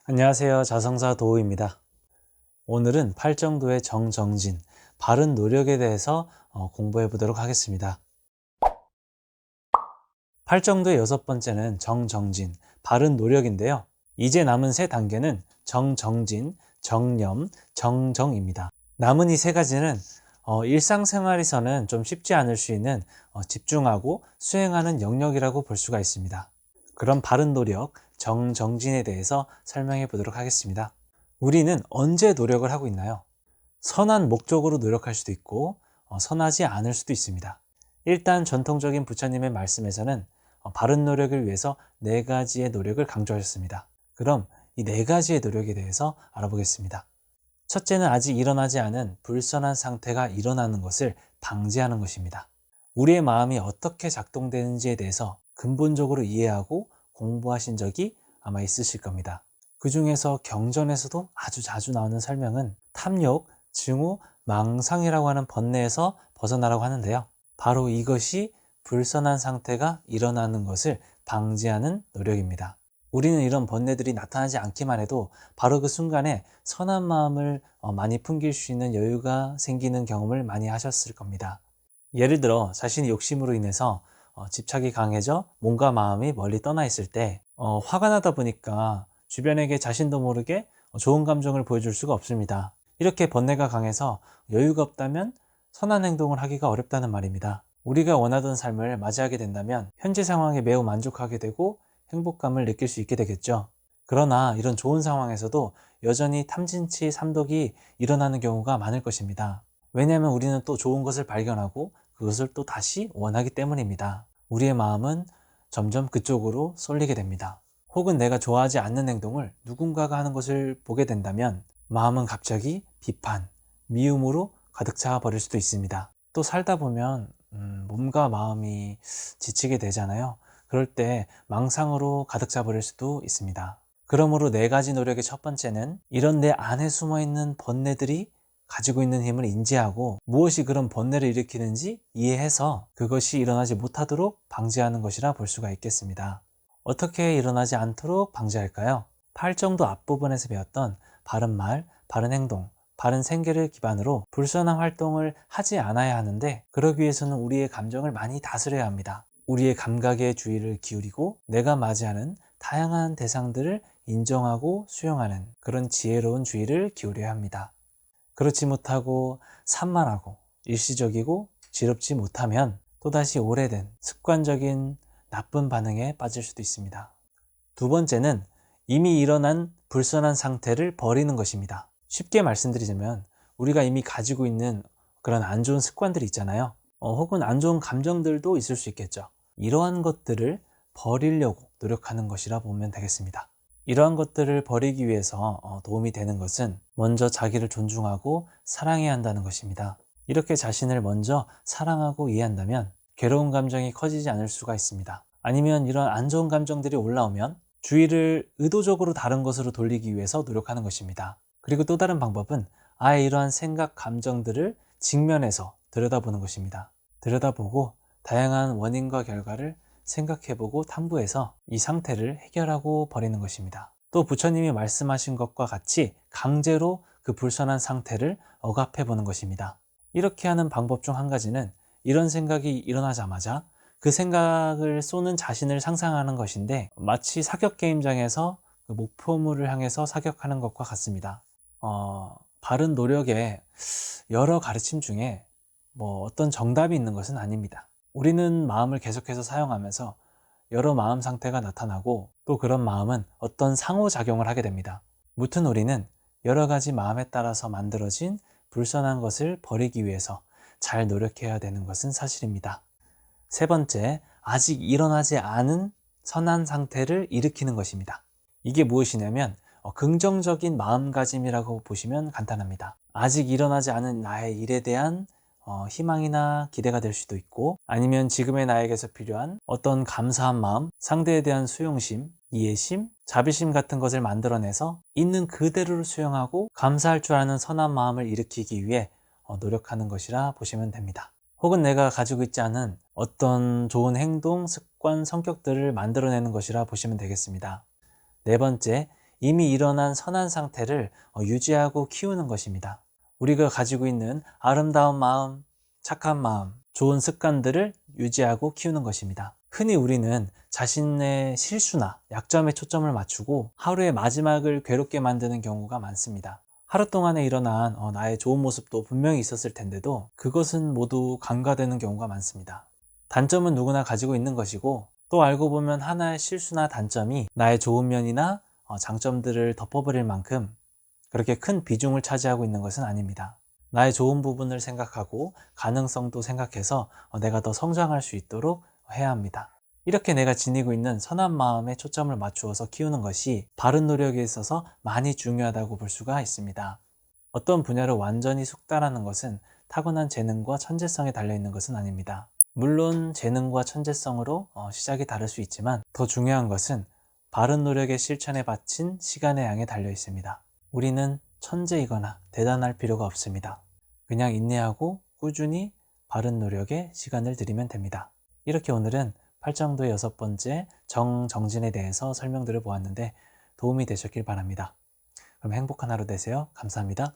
안녕하세요. 자성사 도우입니다. 오늘은 팔정도의 정정진, 바른 노력에 대해서 공부해 보도록 하겠습니다. 팔정도의 여섯 번째는 정정진, 바른 노력인데요. 이제 남은 세 단계는 정정진, 정념, 정정입니다. 남은 이 세 가지는 일상생활에서는 좀 쉽지 않을 수 있는 집중하고 수행하는 영역이라고 볼 수가 있습니다. 그런 바른 노력, 정정진에 대해서 설명해 보도록 하겠습니다. 우리는 언제 노력을 하고 있나요? 선한 목적으로 노력할 수도 있고 선하지 않을 수도 있습니다. 일단 전통적인 부처님의 말씀에서는 바른 노력을 위해서 네 가지의 노력을 강조하셨습니다. 그럼 이 네 가지의 노력에 대해서 알아보겠습니다. 첫째는 아직 일어나지 않은 불선한 상태가 일어나는 것을 방지하는 것입니다. 우리의 마음이 어떻게 작동되는지에 대해서 근본적으로 이해하고 공부하신 적이 아마 있으실 겁니다. 그 중에서 경전에서도 아주 자주 나오는 설명은 탐욕, 증오, 망상이라고 하는 번뇌에서 벗어나라고 하는데요. 바로 이것이 불선한 상태가 일어나는 것을 방지하는 노력입니다. 우리는 이런 번뇌들이 나타나지 않기만 해도 바로 그 순간에 선한 마음을 많이 풍길 수 있는 여유가 생기는 경험을 많이 하셨을 겁니다. 예를 들어 자신이 욕심으로 인해서 집착이 강해져 몸과 마음이 멀리 떠나 있을 때 화가 나다 보니까 주변에게 자신도 모르게 좋은 감정을 보여줄 수가 없습니다. 이렇게 번뇌가 강해서 여유가 없다면 선한 행동을 하기가 어렵다는 말입니다. 우리가 원하던 삶을 맞이하게 된다면 현재 상황에 매우 만족하게 되고 행복감을 느낄 수 있게 되겠죠. 그러나 이런 좋은 상황에서도 여전히 탐진치 삼독이 일어나는 경우가 많을 것입니다. 왜냐하면 우리는 또 좋은 것을 발견하고 그것을 또 다시 원하기 때문입니다. 우리의 마음은 점점 그쪽으로 쏠리게 됩니다. 혹은 내가 좋아하지 않는 행동을 누군가가 하는 것을 보게 된다면 마음은 갑자기 비판, 미움으로 가득 차 버릴 수도 있습니다. 또 살다 보면 몸과 마음이 지치게 되잖아요. 그럴 때 망상으로 가득 차 버릴 수도 있습니다. 그러므로 네 가지 노력의 첫 번째는 이런 내 안에 숨어 있는 번뇌들이 가지고 있는 힘을 인지하고 무엇이 그런 번뇌를 일으키는지 이해해서 그것이 일어나지 못하도록 방지하는 것이라 볼 수가 있겠습니다. 어떻게 일어나지 않도록 방지할까요? 팔정도 앞부분에서 배웠던 바른 말, 바른 행동, 바른 생계를 기반으로 불선한 활동을 하지 않아야 하는데, 그러기 위해서는 우리의 감정을 많이 다스려야 합니다. 우리의 감각에 주의를 기울이고 내가 맞이하는 다양한 대상들을 인정하고 수용하는 그런 지혜로운 주의를 기울여야 합니다. 그렇지 못하고 산만하고 일시적이고 지럽지 못하면 또다시 오래된 습관적인 나쁜 반응에 빠질 수도 있습니다. 두 번째는 이미 일어난 불선한 상태를 버리는 것입니다. 쉽게 말씀드리자면 우리가 이미 가지고 있는 그런 안 좋은 습관들이 있잖아요. 혹은 안 좋은 감정들도 있을 수 있겠죠. 이러한 것들을 버리려고 노력하는 것이라 보면 되겠습니다. 이러한 것들을 버리기 위해서 도움이 되는 것은 먼저 자기를 존중하고 사랑해야 한다는 것입니다. 이렇게 자신을 먼저 사랑하고 이해한다면 괴로운 감정이 커지지 않을 수가 있습니다. 아니면 이런 안 좋은 감정들이 올라오면 주의를 의도적으로 다른 것으로 돌리기 위해서 노력하는 것입니다. 그리고 또 다른 방법은 아예 이러한 생각, 감정들을 직면해서 들여다보는 것입니다. 들여다보고 다양한 원인과 결과를 생각해보고 탐구해서 이 상태를 해결하고 버리는 것입니다. 또 부처님이 말씀하신 것과 같이 강제로 그 불선한 상태를 억압해보는 것입니다. 이렇게 하는 방법 중 한 가지는 이런 생각이 일어나자마자 그 생각을 쏘는 자신을 상상하는 것인데, 마치 사격 게임장에서 그 목표물을 향해서 사격하는 것과 같습니다. 바른 노력의 여러 가르침 중에 어떤 정답이 있는 것은 아닙니다. 우리는 마음을 계속해서 사용하면서 여러 마음 상태가 나타나고 또 그런 마음은 어떤 상호작용을 하게 됩니다. 무튼 우리는 여러 가지 마음에 따라서 만들어진 불선한 것을 버리기 위해서 잘 노력해야 되는 것은 사실입니다. 세 번째, 아직 일어나지 않은 선한 상태를 일으키는 것입니다. 이게 무엇이냐면 긍정적인 마음가짐이라고 보시면 간단합니다. 아직 일어나지 않은 나의 일에 대한 희망이나 기대가 될 수도 있고, 아니면 지금의 나에게서 필요한 어떤 감사한 마음, 상대에 대한 수용심, 이해심, 자비심 같은 것을 만들어내서 있는 그대로를 수용하고 감사할 줄 아는 선한 마음을 일으키기 위해 노력하는 것이라 보시면 됩니다. 혹은 내가 가지고 있지 않은 어떤 좋은 행동, 습관, 성격들을 만들어내는 것이라 보시면 되겠습니다. 네 번째, 이미 일어난 선한 상태를 유지하고 키우는 것입니다. 우리가 가지고 있는 아름다운 마음, 착한 마음, 좋은 습관들을 유지하고 키우는 것입니다. 흔히 우리는 자신의 실수나 약점에 초점을 맞추고 하루의 마지막을 괴롭게 만드는 경우가 많습니다. 하루 동안에 일어난 나의 좋은 모습도 분명히 있었을 텐데도 그것은 모두 간과되는 경우가 많습니다. 단점은 누구나 가지고 있는 것이고, 또 알고 보면 하나의 실수나 단점이 나의 좋은 면이나 장점들을 덮어버릴 만큼 그렇게 큰 비중을 차지하고 있는 것은 아닙니다. 나의 좋은 부분을 생각하고 가능성도 생각해서 내가 더 성장할 수 있도록 해야 합니다. 이렇게 내가 지니고 있는 선한 마음에 초점을 맞추어서 키우는 것이 바른 노력에 있어서 많이 중요하다고 볼 수가 있습니다. 어떤 분야를 완전히 숙달하는 것은 타고난 재능과 천재성에 달려있는 것은 아닙니다. 물론 재능과 천재성으로 시작이 다를 수 있지만 더 중요한 것은 바른 노력의 실천에 바친 시간의 양에 달려 있습니다. 우리는 천재이거나 대단할 필요가 없습니다. 그냥 인내하고 꾸준히 바른 노력에 시간을 들이면 됩니다. 이렇게 오늘은 팔정도의 6번째 정정진에 대해서 설명드려 보았는데 도움이 되셨길 바랍니다. 그럼 행복한 하루 되세요. 감사합니다.